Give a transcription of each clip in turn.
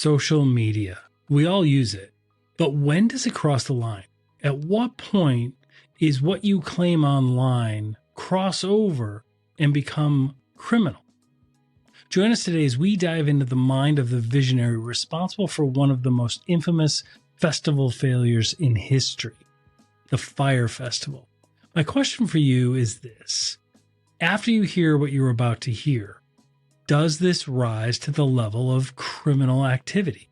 Social media. We all use it. But when does it cross the line? At what point is what you claim online cross over and become criminal? Join us today as we dive into the mind of the visionary responsible for one of the most infamous festival failures in history, the Fyre Festival. My question for you is this. After you hear what you're about to hear, does this rise to the level of criminal activity?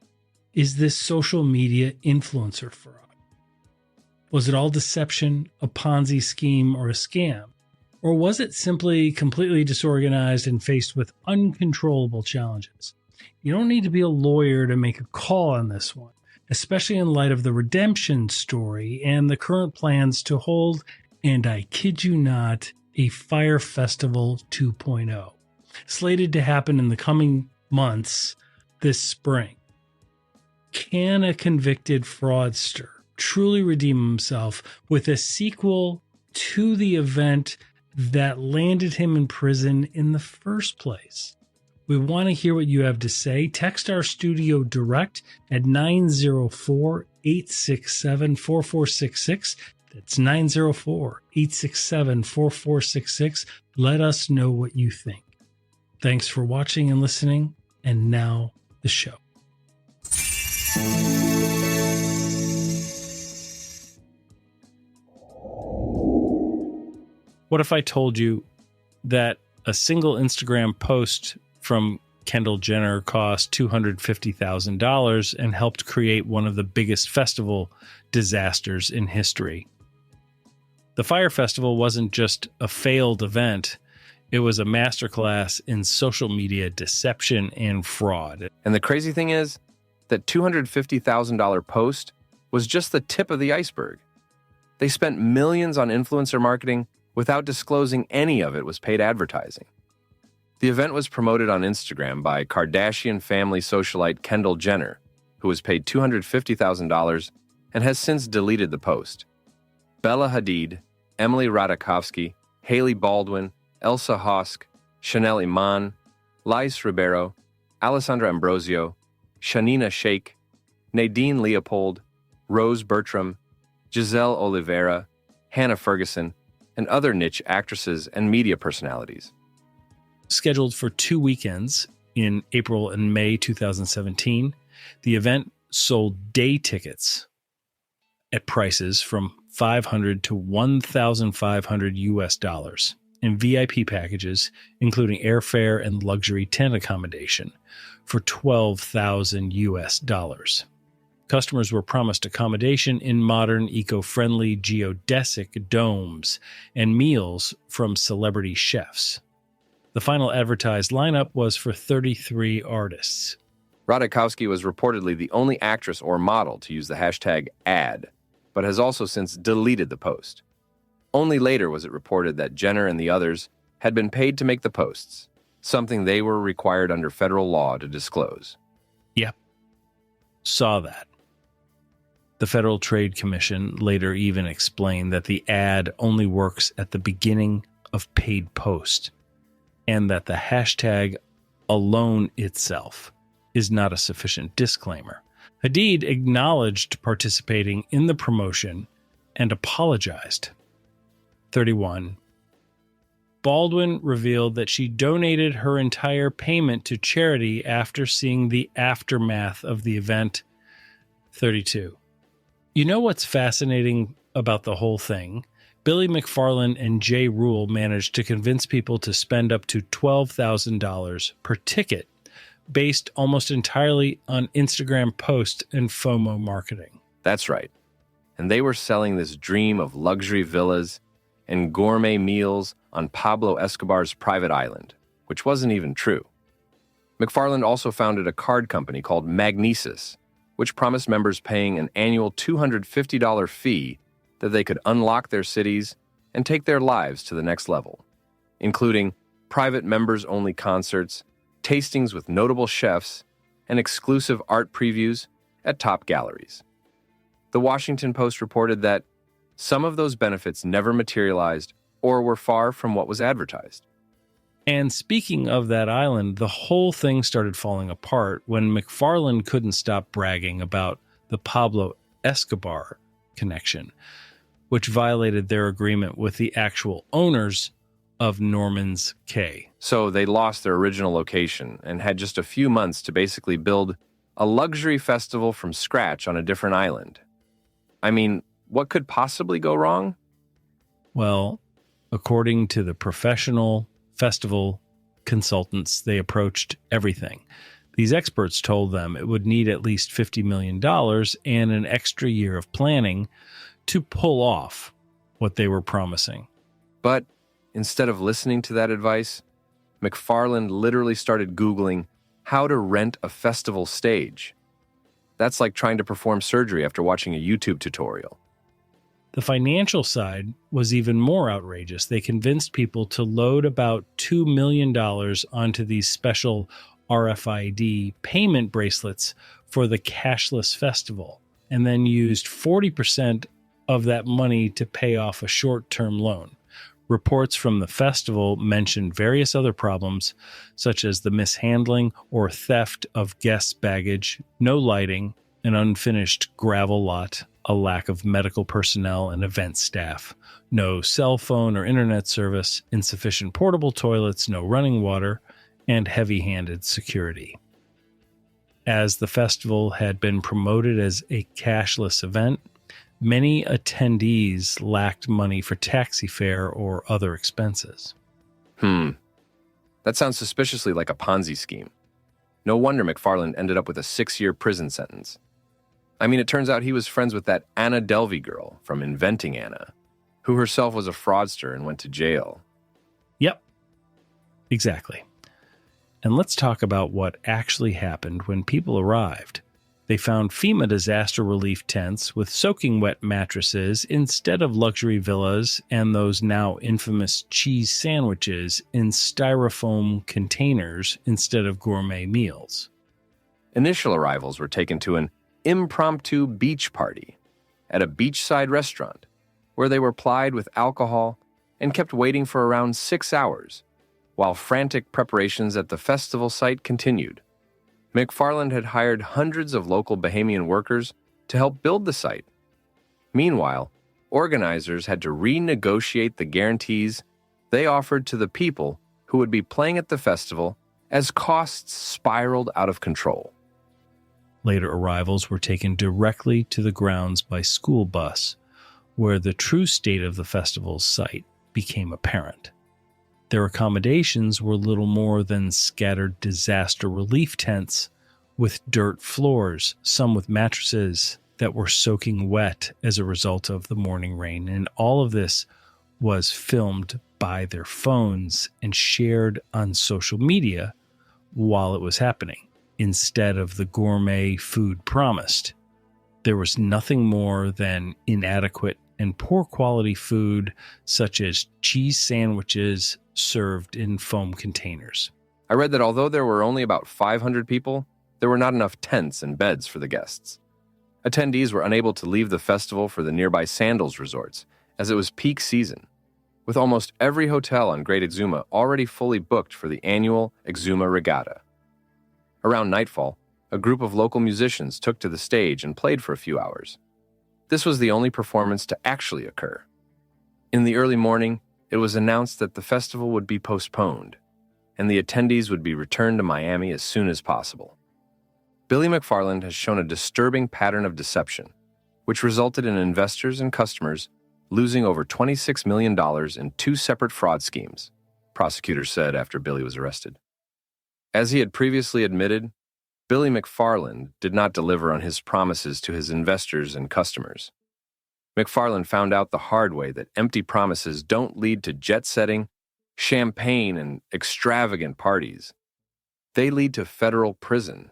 Is this social media influencer fraud? Was it all deception, a Ponzi scheme, or a scam? Or was it simply completely disorganized and faced with uncontrollable challenges? You don't need to be a lawyer to make a call on this one, especially in light of the redemption story and the current plans to hold, and I kid you not, a Fyre Festival 2.0, slated to happen in the coming months this spring. Can a convicted fraudster truly redeem himself with a sequel to the event that landed him in prison in the first place? We want to hear what you have to say. Text our studio direct at 904-867-4466. That's 904-867-4466. Let us know what you think. Thanks for watching and listening. And now the show. What if I told you that a single Instagram post from Kendall Jenner cost $250,000 and helped create one of the biggest festival disasters in history? The Fyre Festival wasn't just a failed event. It was a masterclass in social media deception and fraud. And the crazy thing is that $250,000 post was just the tip of the iceberg. They spent millions on influencer marketing without disclosing any of it was paid advertising. The event was promoted on Instagram by Kardashian family socialite Kendall Jenner, who was paid $250,000 and has since deleted the post. Bella Hadid, Emily Ratajkowski, Hailey Baldwin, Elsa Hosk, Chanel Iman, Lais Ribeiro, Alessandra Ambrosio, Shanina Sheikh, Nadine Leopold, Rose Bertram, Giselle Oliveira, Hannah Ferguson, and other niche actresses and media personalities. Scheduled for 2 weekends in April and May 2017, the event sold day tickets at prices from $500 to $1,500 US, and VIP packages, including airfare and luxury tent accommodation, for $12,000 US. Customers were promised accommodation in modern, eco-friendly geodesic domes and meals from celebrity chefs. The final advertised lineup was for 33 artists. Ratajkowski was reportedly the only actress or model to use the hashtag ad, but has also since deleted the post. Only later was it reported that Jenner and the others had been paid to make the posts, something they were required under federal law to disclose. Yep. Saw that. The Federal Trade Commission later even explained that the ad only works at the beginning of paid post, and that the hashtag alone itself is not a sufficient disclaimer. Hadid acknowledged participating in the promotion and apologized. 31. Baldwin revealed that she donated her entire payment to charity after seeing the aftermath of the event. 32. You know what's fascinating about the whole thing? Billy McFarland and Jay Rule managed to convince people to spend up to $12,000 per ticket, based almost entirely on Instagram posts and FOMO marketing. That's right. And they were selling this dream of luxury villas and gourmet meals on Pablo Escobar's private island, which wasn't even true. McFarland also founded a card company called Magnesis, which promised members paying an annual $250 fee that they could unlock their cities and take their lives to the next level, including private members-only concerts, tastings with notable chefs, and exclusive art previews at top galleries. The Washington Post reported that some of those benefits never materialized or were far from what was advertised. And speaking of that island, the whole thing started falling apart when McFarland couldn't stop bragging about the Pablo Escobar connection, which violated their agreement with the actual owners of Norman's Cay. So they lost their original location and had just a few months to basically build a luxury festival from scratch on a different island. I mean, what could possibly go wrong? Well, according to the professional festival consultants, they approached everything. These experts told them it would need at least $50 million and an extra year of planning to pull off what they were promising. But instead of listening to that advice, McFarland literally started Googling how to rent a festival stage. That's like trying to perform surgery after watching a YouTube tutorial. The financial side was even more outrageous. They convinced people to load about $2 million onto these special RFID payment bracelets for the cashless festival, and then used 40% of that money to pay off a short-term loan. Reports from the festival mentioned various other problems, such as the mishandling or theft of guests' baggage, no lighting, an unfinished gravel lot, a lack of medical personnel and event staff, no cell phone or internet service, insufficient portable toilets, no running water, and heavy-handed security. As the festival had been promoted as a cashless event, many attendees lacked money for taxi fare or other expenses. That sounds suspiciously like a Ponzi scheme. No wonder McFarland ended up with a 6-year prison sentence. I mean, it turns out he was friends with that Anna Delvey girl from Inventing Anna, who herself was a fraudster and went to jail. Yep, exactly. And let's talk about what actually happened when people arrived. They found FEMA disaster relief tents with soaking wet mattresses instead of luxury villas, and those now infamous cheese sandwiches in styrofoam containers instead of gourmet meals. Initial arrivals were taken to an impromptu beach party at a beachside restaurant where they were plied with alcohol and kept waiting for around 6 hours while frantic preparations at the festival site continued. McFarland had hired hundreds of local Bahamian workers to help build the site. Meanwhile, organizers had to renegotiate the guarantees they offered to the people who would be playing at the festival as costs spiraled out of control. Later arrivals were taken directly to the grounds by school bus, where the true state of the festival's site became apparent. Their accommodations were little more than scattered disaster relief tents with dirt floors, some with mattresses that were soaking wet as a result of the morning rain, and all of this was filmed by their phones and shared on social media while it was happening, instead of the gourmet food promised. There was nothing more than inadequate and poor quality food, such as cheese sandwiches served in foam containers. I read that although there were only about 500 people, there were not enough tents and beds for the guests. Attendees were unable to leave the festival for the nearby Sandals resorts, as it was peak season, with almost every hotel on Great Exuma already fully booked for the annual Exuma Regatta. Around nightfall, a group of local musicians took to the stage and played for a few hours. This was the only performance to actually occur. In the early morning, it was announced that the festival would be postponed, and the attendees would be returned to Miami as soon as possible. Billy McFarland has shown a disturbing pattern of deception, which resulted in investors and customers losing over $26 million in 2 separate fraud schemes, prosecutors said after Billy was arrested. As he had previously admitted, Billy McFarland did not deliver on his promises to his investors and customers. McFarland found out the hard way that empty promises don't lead to jet-setting, champagne, and extravagant parties. They lead to federal prison.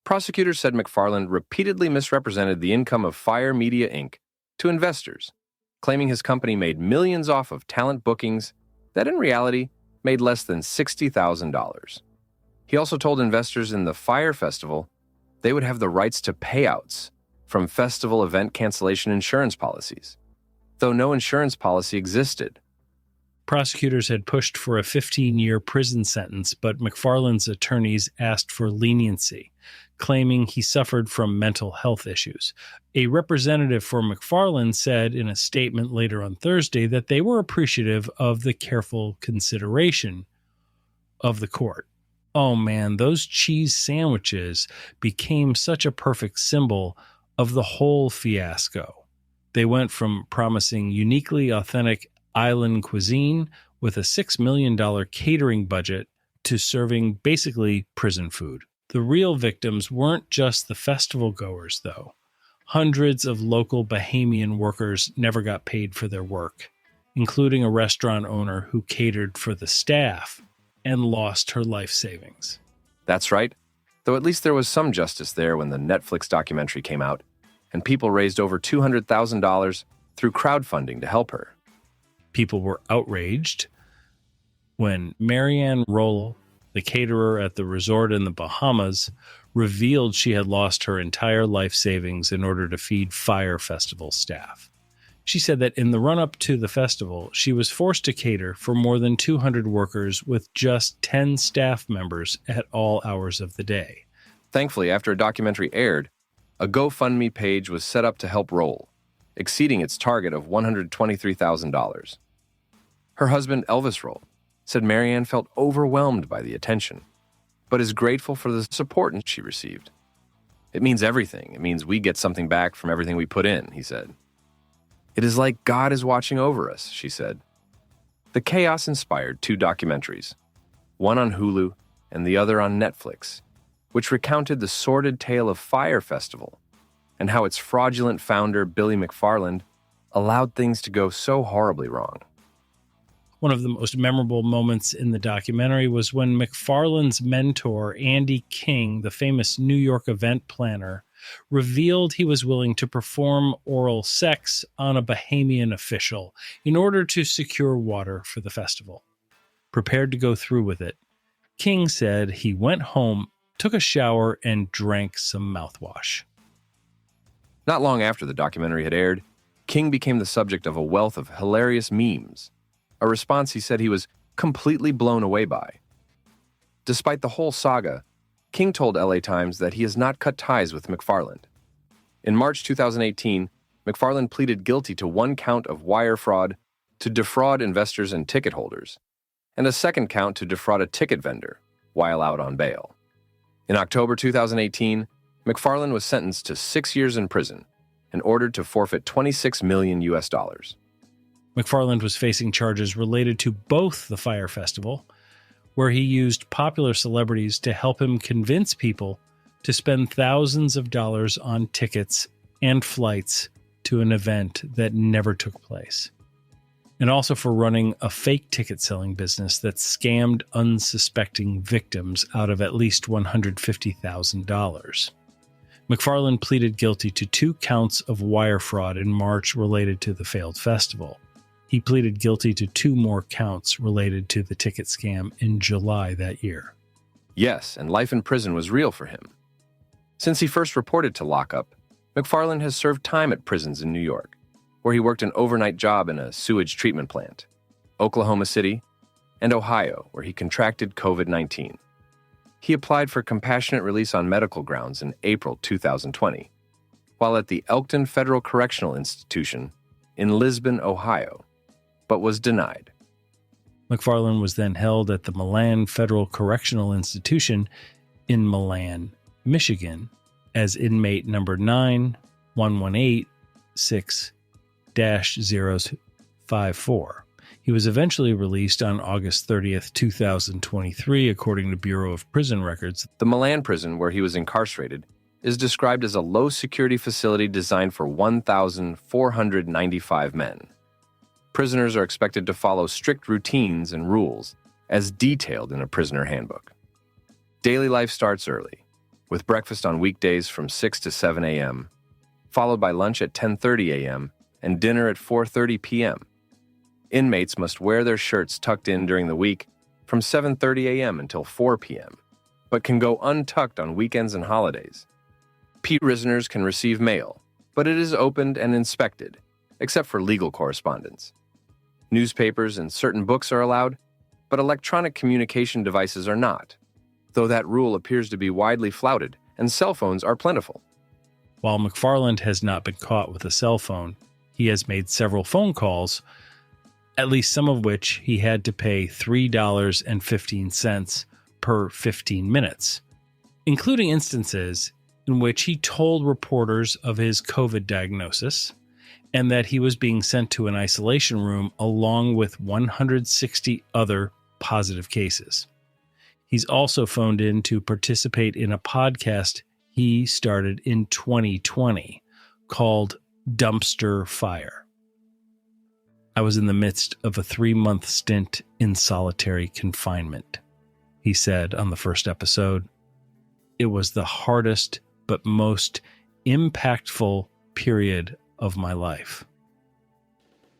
Prosecutors said McFarland repeatedly misrepresented the income of Fyre Media Inc. to investors, claiming his company made millions off of talent bookings that in reality made less than $60,000. He also told investors in the Fyre Festival they would have the rights to payouts from festival event cancellation insurance policies, though no insurance policy existed. Prosecutors had pushed for a 15-year prison sentence, but McFarland's attorneys asked for leniency, claiming he suffered from mental health issues. A representative for McFarland said in a statement later on Thursday that they were appreciative of the careful consideration of the court. Oh man, those cheese sandwiches became such a perfect symbol of the whole fiasco. They went from promising uniquely authentic island cuisine with a $6 million catering budget to serving basically prison food. The real victims weren't just the festival goers, though. Hundreds of local Bahamian workers never got paid for their work, including a restaurant owner who catered for the staff and lost her life savings. That's right, though at least there was some justice there when the Netflix documentary came out, and people raised over $200,000 through crowdfunding to help her. People were outraged when Marianne Roll, the caterer at the resort in the Bahamas, revealed she had lost her entire life savings in order to feed Fyre Festival staff. She said that in the run-up to the festival, she was forced to cater for more than 200 workers with just 10 staff members at all hours of the day. Thankfully, after a documentary aired, a GoFundMe page was set up to help Roll, exceeding its target of $123,000. Her husband, Elvis Roll, said Marianne felt overwhelmed by the attention, but is grateful for the support she received. It means everything. It means we get something back from everything we put in, he said. It is like God is watching over us, she said. The chaos inspired 2 documentaries, one on Hulu and the other on Netflix, which recounted the sordid tale of Fyre Festival and how its fraudulent founder, Billy McFarland, allowed things to go so horribly wrong. One of the most memorable moments in the documentary was when McFarland's mentor, Andy King, the famous New York event planner, revealed he was willing to perform oral sex on a Bahamian official in order to secure water for the festival. Prepared to go through with it, King said he went home, took a shower, and drank some mouthwash. Not long after the documentary had aired, King became the subject of a wealth of hilarious memes, a response he said he was completely blown away by. Despite the whole saga, King told LA Times that he has not cut ties with McFarland. In March 2018, McFarland pleaded guilty to 1 count of wire fraud to defraud investors and ticket holders, and a 2nd count to defraud a ticket vendor while out on bail. In October 2018, McFarland was sentenced to 6 years in prison and ordered to forfeit $26 million. McFarland was facing charges related to both the Fyre Festival, where he used popular celebrities to help him convince people to spend thousands of dollars on tickets and flights to an event that never took place, and also for running a fake ticket-selling business that scammed unsuspecting victims out of at least $150,000. McFarland pleaded guilty to 2 counts of wire fraud in March related to the failed festival. He pleaded guilty to 2 more counts related to the ticket scam in July that year. Yes, and life in prison was real for him. Since he first reported to lockup, McFarland has served time at prisons in New York, where he worked an overnight job in a sewage treatment plant, Oklahoma City, and Ohio, where he contracted COVID-19. He applied for compassionate release on medical grounds in April 2020, while at the Elkton Federal Correctional Institution in Lisbon, Ohio, but was denied. McFarland was then held at the Milan Federal Correctional Institution in Milan, Michigan, as inmate number 91186-054. He was eventually released on August 30th, 2023, according to Bureau of Prison Records. The Milan prison where he was incarcerated is described as a low-security facility designed for 1,495 men. Prisoners are expected to follow strict routines and rules, as detailed in a prisoner handbook. Daily life starts early, with breakfast on weekdays from 6 to 7 a.m., followed by lunch at 10:30 a.m. and dinner at 4:30 p.m. Inmates must wear their shirts tucked in during the week from 7:30 a.m. until 4 p.m., but can go untucked on weekends and holidays. Prisoners can receive mail, but it is opened and inspected, except for legal correspondence. Newspapers and certain books are allowed, but electronic communication devices are not, though that rule appears to be widely flouted, and cell phones are plentiful. While McFarland has not been caught with a cell phone, he has made several phone calls, at least some of which he had to pay $3.15 per 15 minutes, including instances in which he told reporters of his COVID diagnosis and that he was being sent to an isolation room along with 160 other positive cases. He's also phoned in to participate in a podcast he started in 2020 called Dumpster Fire. I was in the midst of a 3-month stint in solitary confinement, he said on the first episode. It was the hardest but most impactful period of my life.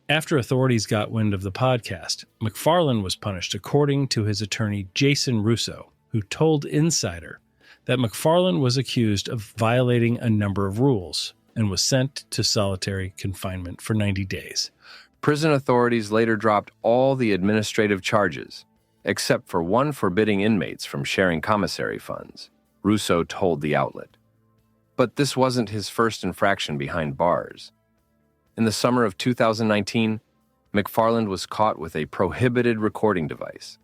After authorities got wind of the podcast, McFarland was punished according to his attorney Jason Russo, who told Insider that McFarland was accused of violating a number of rules and was sent to solitary confinement for 90 days. Prison authorities later dropped all the administrative charges, except for one forbidding inmates from sharing commissary funds, Russo told the outlet. But this wasn't his first infraction behind bars. In the summer of 2019, McFarland was caught with a prohibited recording device.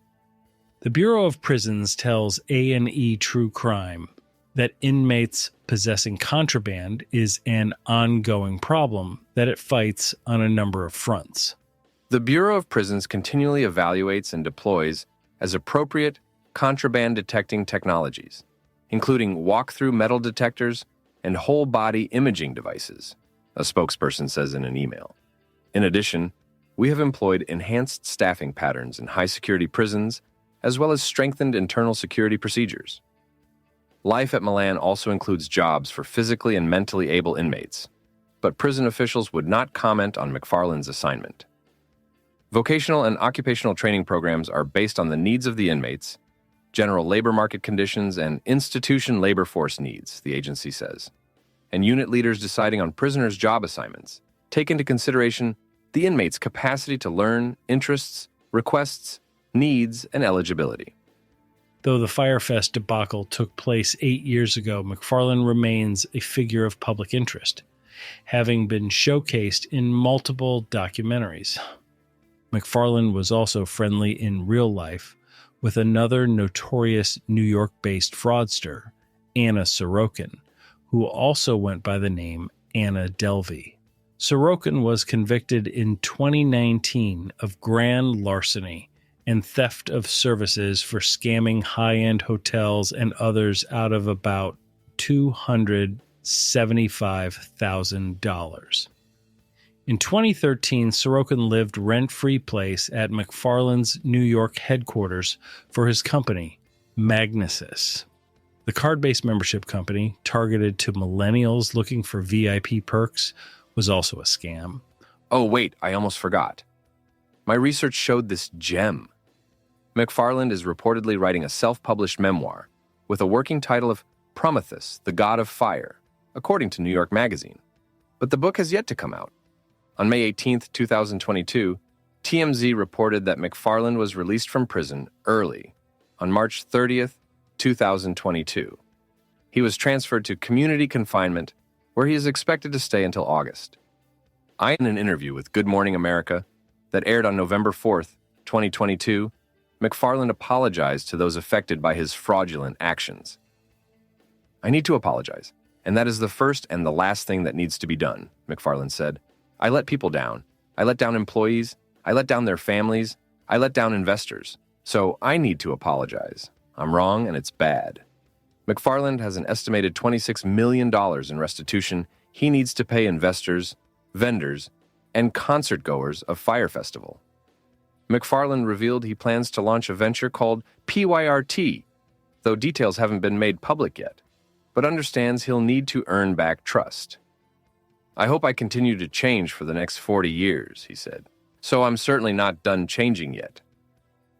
The Bureau of Prisons tells A&E True Crime that inmates possessing contraband is an ongoing problem that it fights on a number of fronts. The Bureau of Prisons continually evaluates and deploys as appropriate contraband detecting technologies, including walk-through metal detectors and whole-body imaging devices, a spokesperson says in an email. In addition, we have employed enhanced staffing patterns in high-security prisons, as well as strengthened internal security procedures. Life at Milan also includes jobs for physically and mentally able inmates, but prison officials would not comment on McFarland's assignment. Vocational and occupational training programs are based on the needs of the inmates, general labor market conditions, and institution labor force needs, the agency says. And unit leaders deciding on prisoners' job assignments take into consideration the inmate's capacity to learn, interests, requests, needs, and eligibility. Though the Fyre Fest debacle took place 8 years ago, McFarland remains a figure of public interest, having been showcased in multiple documentaries. McFarland was also friendly in real life with another notorious New York-based fraudster, Anna Sorokin, who also went by the name Anna Delvey. Sorokin was convicted in 2019 of grand larceny and theft of services for scamming high-end hotels and others out of about $275,000. In 2013, Sorokin lived rent-free place at McFarland's New York headquarters for his company, Magnesis. The card-based membership company, targeted to millennials looking for VIP perks, was also a scam. Oh, wait, I almost forgot. My research showed this gem. McFarland is reportedly writing a self-published memoir with a working title of Prometheus, the God of Fire, according to New York Magazine. But the book has yet to come out. On May 18, 2022, TMZ reported that McFarland was released from prison early, on March 30, 2022. He was transferred to community confinement, where he is expected to stay until August. In an interview with Good Morning America that aired on November 4, 2022, McFarland apologized to those affected by his fraudulent actions. I need to apologize, and that is the first and the last thing that needs to be done, McFarland said. I let people down. I let down employees. I let down their families. I let down investors. So I need to apologize. I'm wrong, and it's bad. McFarland has an estimated $26 million in restitution he needs to pay investors, vendors, and concert-goers of Fyre Festival. McFarland revealed he plans to launch a venture called PYRT, though details haven't been made public yet, but understands he'll need to earn back trust. I hope I continue to change for the next 40 years, he said, so I'm certainly not done changing yet.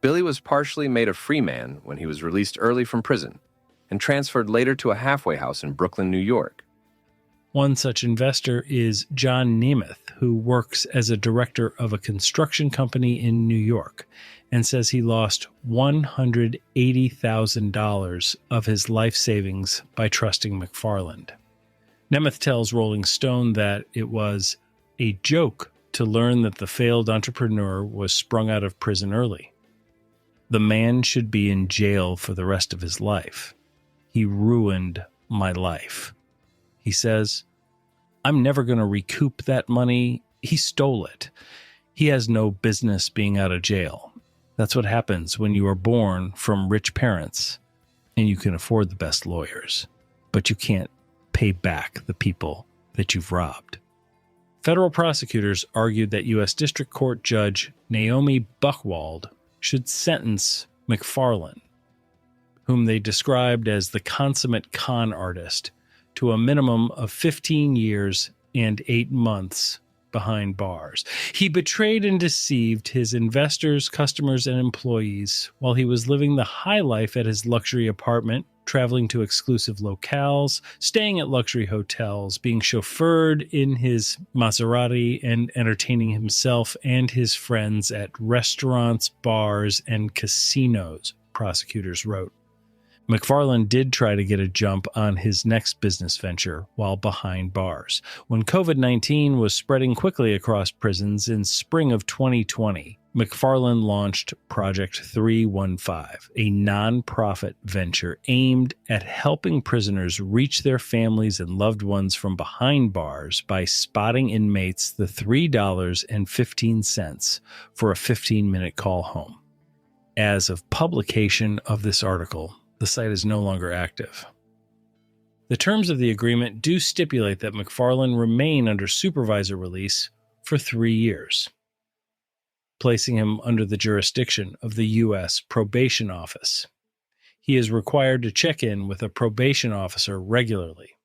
Billy was partially made a free man when he was released early from prison and transferred later to a halfway house in Brooklyn, New York. One such investor is John Nemeth, who works as a director of a construction company in New York and says he lost $180,000 of his life savings by trusting McFarland. Nemeth tells Rolling Stone that it was a joke to learn that the failed entrepreneur was sprung out of prison early. The man should be in jail for the rest of his life. He ruined my life. He says, I'm never going to recoup that money. He stole it. He has no business being out of jail. That's what happens when you are born from rich parents and you can afford the best lawyers, but you can't pay back the people that you've robbed. Federal prosecutors argued that U.S. District Court Judge Naomi Buchwald should sentence McFarland, whom they described as the consummate con artist, to a minimum of 15 years and 8 months behind bars. He betrayed and deceived his investors, customers, and employees while he was living the high life at his luxury apartment, traveling to exclusive locales, staying at luxury hotels, being chauffeured in his Maserati, and entertaining himself and his friends at restaurants, bars, and casinos, prosecutors wrote. McFarland did try to get a jump on his next business venture while behind bars. When COVID-19 was spreading quickly across prisons in spring of 2020, McFarland launched Project 315, a nonprofit venture aimed at helping prisoners reach their families and loved ones from behind bars by spotting inmates the $3.15 for a 15-minute call home. As of publication of this article, the site is no longer active. The terms of the agreement do stipulate that McFarland remain under supervisor release for 3 years, placing him under the jurisdiction of the U.S. Probation Office. He is required to check in with a probation officer regularly.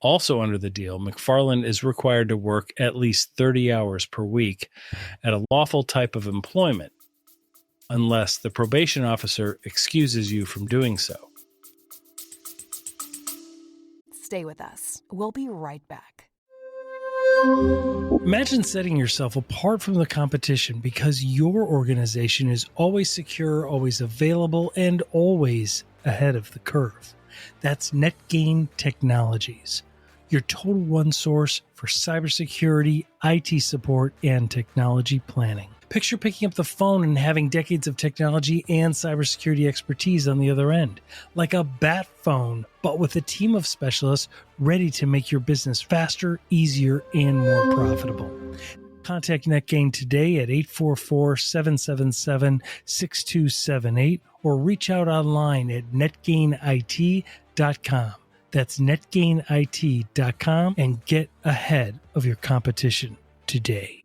Also under the deal, McFarland is required to work at least 30 hours per week at a lawful type of employment, unless the probation officer excuses you from doing so. Stay with us. We'll be right back. Imagine setting yourself apart from the competition because your organization is always secure, always available, and always ahead of the curve. That's NetGain Technologies, your Total One source for cybersecurity, IT support, and technology planning. Picture picking up the phone and having decades of technology and cybersecurity expertise on the other end, like a bat phone, but with a team of specialists ready to make your business faster, easier, and more profitable. Contact NetGain today at 844-777-6278 or reach out online at netgainit.com. That's netgainit.com and get ahead of your competition today.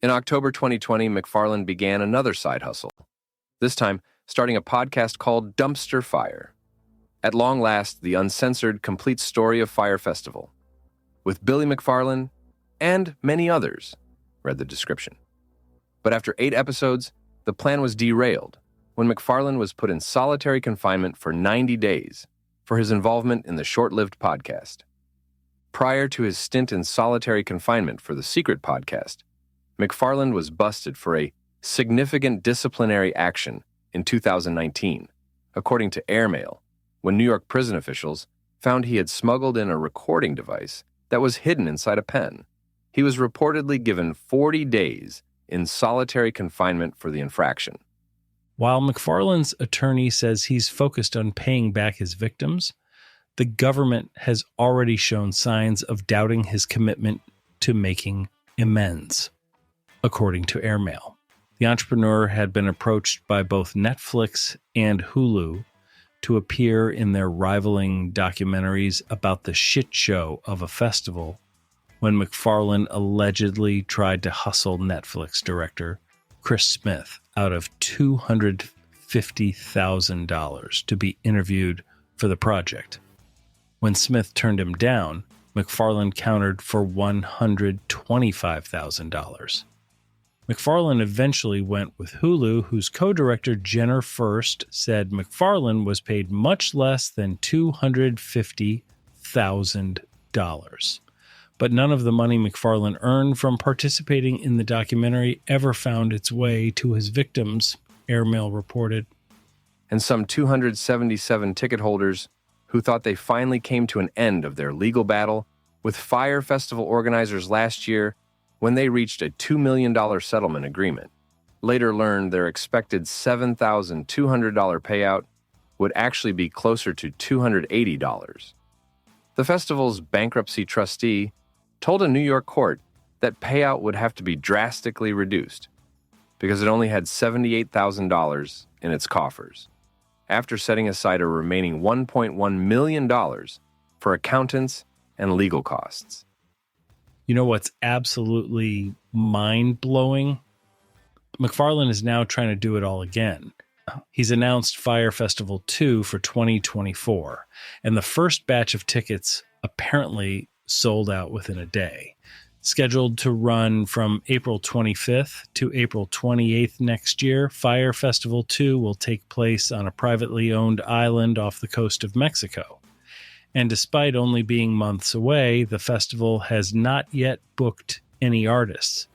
In October 2020, McFarland began another side hustle, this time starting a podcast called Dumpster Fire. At long last, the uncensored, complete story of Fyre Festival, with Billy McFarland and many others, read the description. But after 8 episodes, the plan was derailed when McFarland was put in solitary confinement for 90 days for his involvement in the short-lived podcast. Prior to his stint in solitary confinement for the secret podcast, McFarland was busted for a significant disciplinary action in 2019, according to Airmail, when New York prison officials found he had smuggled in a recording device that was hidden inside a pen. He was reportedly given 40 days in solitary confinement for the infraction. While McFarland's attorney says he's focused on paying back his victims, the government has already shown signs of doubting his commitment to making amends, according to Airmail. The entrepreneur had been approached by both Netflix and Hulu to appear in their rivaling documentaries about the shit show of a festival when McFarland allegedly tried to hustle Netflix director Chris Smith out of $250,000 to be interviewed for the project. When Smith turned him down, McFarland countered for $125,000. McFarland eventually went with Hulu, whose co-director Jenner First said McFarland was paid much less than $250,000. But none of the money McFarland earned from participating in the documentary ever found its way to his victims, Airmail reported. And some 277 ticket holders who thought they finally came to an end of their legal battle with Fyre Festival organizers last year when they reached a $2 million settlement agreement, later learned their expected $7,200 payout would actually be closer to $280. The festival's bankruptcy trustee told a New York court that payout would have to be drastically reduced because it only had $78,000 in its coffers, after setting aside a remaining $1.1 million for accountants and legal costs. You know what's absolutely mind-blowing? McFarland is now trying to do it all again. He's announced Fyre Festival 2 for 2024, and the first batch of tickets apparently sold out within a day. Scheduled to run from April 25th to April 28th next year, Fyre Festival 2 will take place on a privately owned island off the coast of Mexico. And despite only being months away, the festival has not yet booked any artists.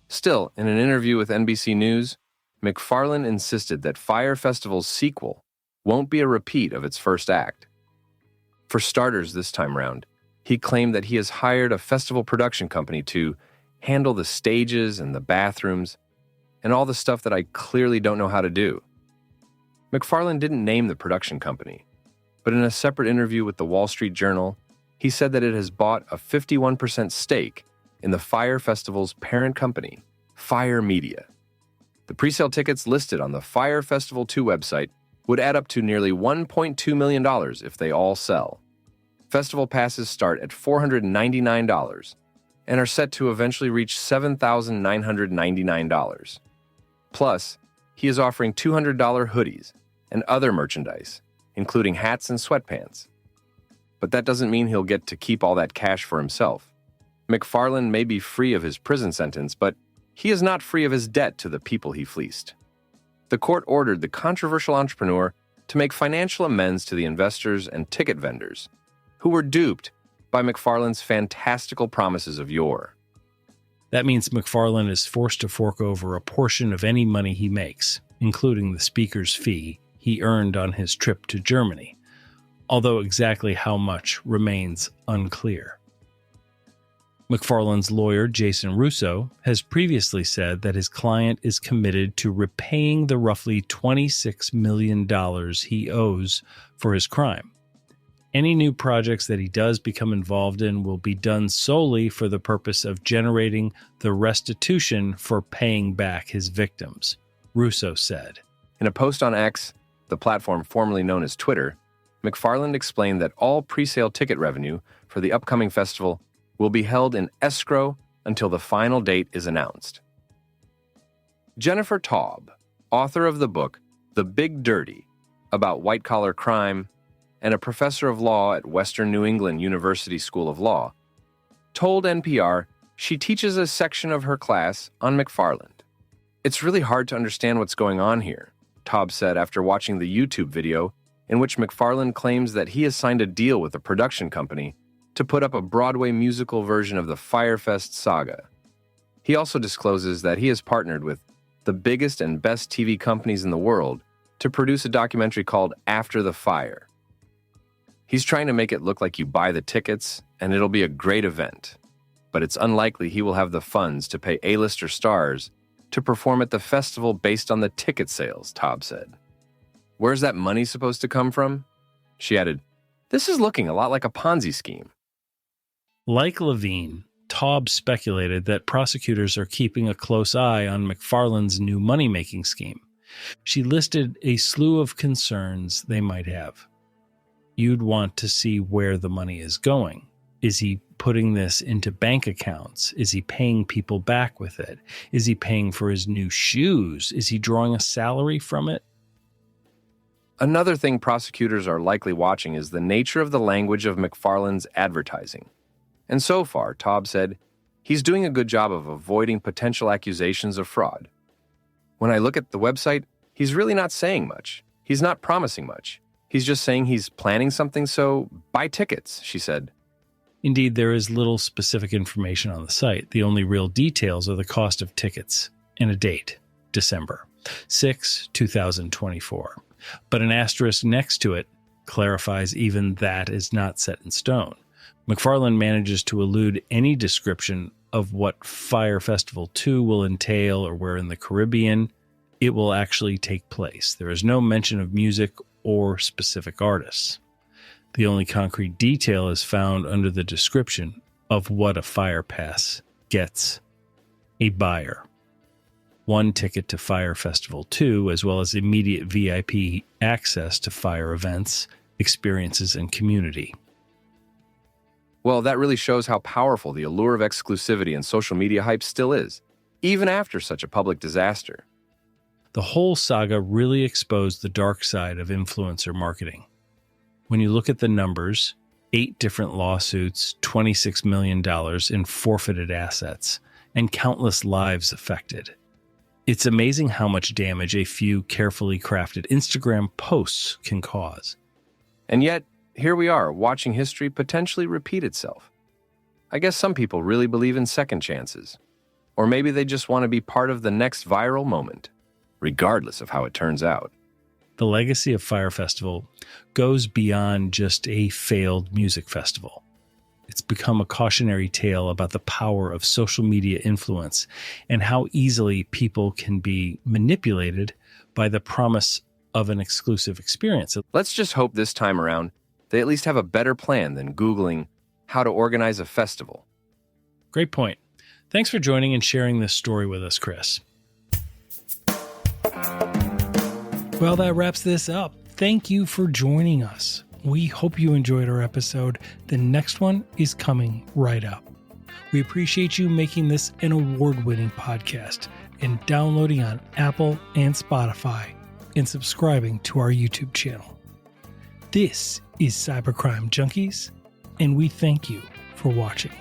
Still, in an interview with NBC News, McFarland insisted that Fyre Festival's sequel won't be a repeat of its first act. For starters this time round, he claimed that he has hired a festival production company to handle the stages and the bathrooms and all the stuff that I clearly don't know how to do. McFarland didn't name the production company, but in a separate interview with the Wall Street Journal, he said that it has bought a 51% stake in the Fyre Festival's parent company, Fyre Media. The presale tickets listed on the Fyre Festival 2 website would add up to nearly $1.2 million if they all sell. Festival passes start at $499 and are set to eventually reach $7,999. Plus, he is offering $200 hoodies and other merchandise, including hats and sweatpants. But that doesn't mean he'll get to keep all that cash for himself. McFarland may be free of his prison sentence, but he is not free of his debt to the people he fleeced. The court ordered the controversial entrepreneur to make financial amends to the investors and ticket vendors who were duped by McFarland's fantastical promises of yore. That means McFarland is forced to fork over a portion of any money he makes, including the speaker's fee he earned on his trip to Germany, although exactly how much remains unclear. McFarland's lawyer, Jason Russo, has previously said that his client is committed to repaying the roughly $26 million he owes for his crime. Any new projects that he does become involved in will be done solely for the purpose of generating the restitution for paying back his victims, Russo said. In a post on X, the platform formerly known as Twitter, McFarland explained that all presale ticket revenue for the upcoming festival will be held in escrow until the final date is announced. Jennifer Taub, author of the book The Big Dirty, about white-collar crime, and a professor of law at Western New England University School of Law, told NPR she teaches a section of her class on McFarland. "It's really hard to understand what's going on here," Taub said after watching the YouTube video in which McFarland claims that he has signed a deal with a production company to put up a Broadway musical version of the Fyre Fest saga. He also discloses that he has partnered with the biggest and best TV companies in the world to produce a documentary called After the Fire. He's trying to make it look like you buy the tickets and it'll be a great event, but it's unlikely he will have the funds to pay A-lister stars to perform at the festival based on the ticket sales, Taub said. "Where's that money supposed to come from?" She added, "This is looking a lot like a Ponzi scheme." Like Levine, Taub speculated that prosecutors are keeping a close eye on McFarland's new money-making scheme. She listed a slew of concerns they might have. You'd want to see where the money is going. Is he putting this into bank accounts? Is he paying people back with it? Is he paying for his new shoes? Is he drawing a salary from it? Another thing prosecutors are likely watching is the nature of the language of McFarland's advertising. And so far, Taub said, he's doing a good job of avoiding potential accusations of fraud. When I look at the website, he's really not saying much. He's not promising much. He's just saying he's planning something, so buy tickets, she said. Indeed, there is little specific information on the site. The only real details are the cost of tickets and a date, December 6, 2024. But an asterisk next to it clarifies even that is not set in stone. McFarland manages to elude any description of what Fyre Festival 2 will entail or where in the Caribbean it will actually take place. There is no mention of music or specific artists. The only concrete detail is found under the description of what a Fyre Pass gets a buyer. 1 ticket to Fyre Festival 2, as well as immediate VIP access to Fyre events, experiences, and community. Well, that really shows how powerful the allure of exclusivity and social media hype still is, even after such a public disaster. The whole saga really exposed the dark side of influencer marketing. When you look at the numbers, 8 different lawsuits, $26 million in forfeited assets, and countless lives affected. It's amazing how much damage a few carefully crafted Instagram posts can cause. And yet, here we are, watching history potentially repeat itself. I guess some people really believe in second chances. Or maybe they just want to be part of the next viral moment, regardless of how it turns out. The legacy of Fyre Festival goes beyond just a failed music festival. It's become a cautionary tale about the power of social media influence and how easily people can be manipulated by the promise of an exclusive experience. Let's just hope this time around they at least have a better plan than Googling how to organize a festival. Great point. Thanks for joining and sharing this story with us, Chris. Well, that wraps this up. Thank you for joining us. We hope you enjoyed our episode. The next one is coming right up. We appreciate you making this an award-winning podcast and downloading on Apple and Spotify and subscribing to our YouTube channel. This is Cybercrime Junkies, and we thank you for watching.